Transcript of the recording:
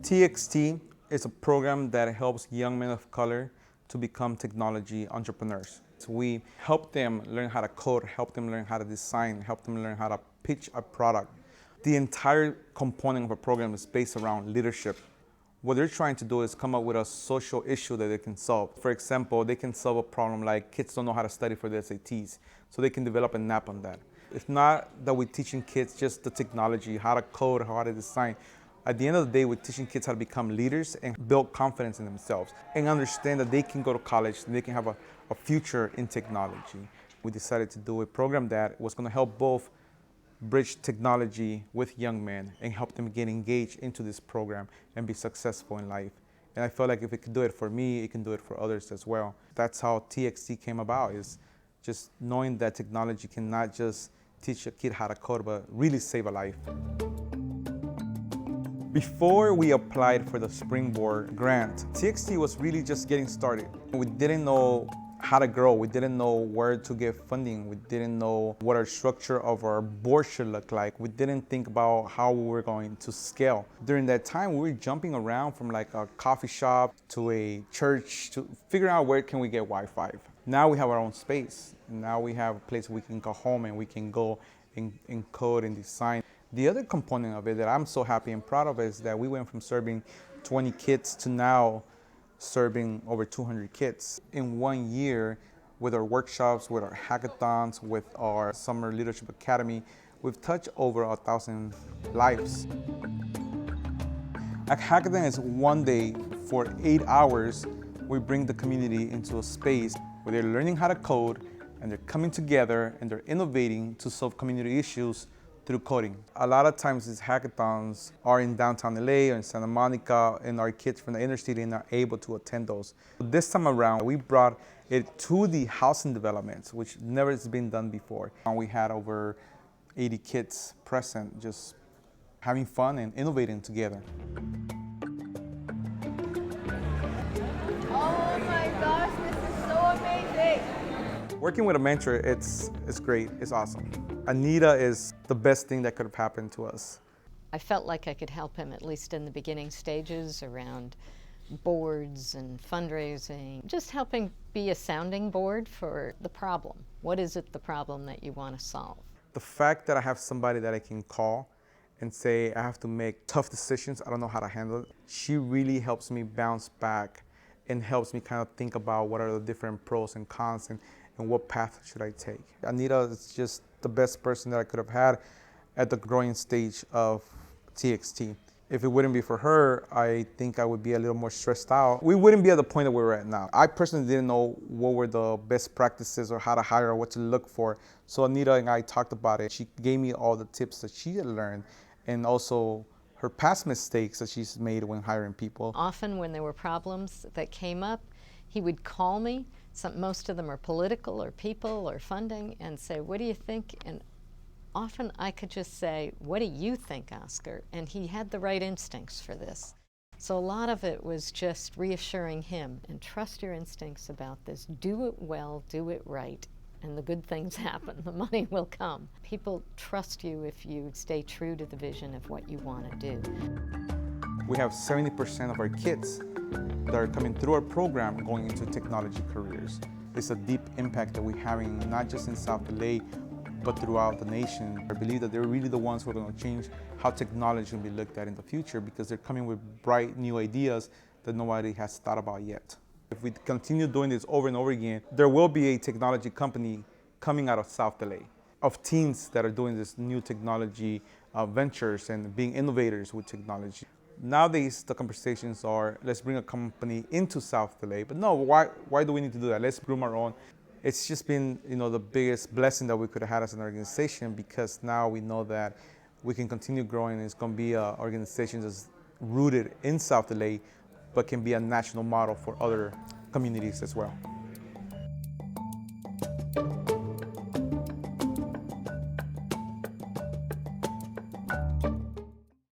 TXT is a program that helps young men of color to become technology entrepreneurs. So we help them learn how to code, help them learn how to design, help them learn how to pitch a product. The entire component of a program is based around leadership. What they're trying to do is come up with a social issue that they can solve. For example, they can solve a problem like kids don't know how to study for the SATs, so they can develop an app on that. It's not that we're teaching kids just the technology, how to code, how to design. At the end of the day, we're teaching kids how to become leaders and build confidence in themselves and understand that they can go to college and they can have a future in technology. We decided to do a program that was going to help both bridge technology with young men and help them get engaged into this program and be successful in life. And I felt like if it could do it for me, it can do it for others as well. That's how TXT came about, is just knowing that technology can not just teach a kid how to code, but really save a life. Before we applied for the Springboard grant, TXT was really just getting started. We didn't know how to grow. We didn't know where to get funding. We didn't know what our structure of our board should look like. We didn't think about how we were going to scale. During that time, we were jumping around from like a coffee shop to a church to figure out where can we get Wi-Fi. Now we have our own space. Now we have a place we can go home and we can go and code and design. The other component of it that I'm so happy and proud of is that we went from serving 20 kids to now serving over 200 kids. In 1 year, with our workshops, with our hackathons, with our Summer Leadership Academy, we've touched over 1,000 lives. A hackathon is one day for 8 hours. We bring the community into a space where they're learning how to code and they're coming together and they're innovating to solve community issues through coding. A lot of times these hackathons are in downtown LA or in Santa Monica, and our kids from the inner city are not able to attend those. This time around, we brought it to the housing developments, which never has been done before. And we had over 80 kids present, just having fun and innovating together. Oh my gosh, this is so amazing. Working with a mentor, it's great, it's awesome. Anita is the best thing that could have happened to us. I felt like I could help him, at least in the beginning stages, around boards and fundraising, just helping be a sounding board for the problem. What is it, the problem that you want to solve? The fact that I have somebody that I can call and say I have to make tough decisions, I don't know how to handle it, she really helps me bounce back and helps me kind of think about what are the different pros and cons and what path should I take. Anita is just the best person that I could have had at the growing stage of TXT. If it wouldn't be for her, I think I would be a little more stressed out. We wouldn't be at the point that we're at now. I personally didn't know what were the best practices or how to hire or what to look for. So Anita and I talked about it. She gave me all the tips that she had learned and also her past mistakes that she's made when hiring people. Often when there were problems that came up, he would call me. Most of them are political or people or funding, and say, what do you think? And often I could just say, what do you think, Oscar? And he had the right instincts for this. So a lot of it was just reassuring him, and trust your instincts about this. Do it well, do it right, and the good things happen. The money will come. People trust you if you stay true to the vision of what you want to do. We have 70% of our kids that are coming through our program going into technology careers. It's a deep impact that we're having, not just in South LA, but throughout the nation. I believe that they're really the ones who are going to change how technology will be looked at in the future, because they're coming with bright new ideas that nobody has thought about yet. If we continue doing this over and over again, there will be a technology company coming out of South LA, of teens that are doing this new technology ventures and being innovators with technology. Nowadays, the conversations are, let's bring a company into South LA. But no, why do we need to do that? Let's groom our own. It's just been, the biggest blessing that we could have had as an organization, because now we know that we can continue growing. It's going to be an organization that's rooted in South LA, but can be a national model for other communities as well.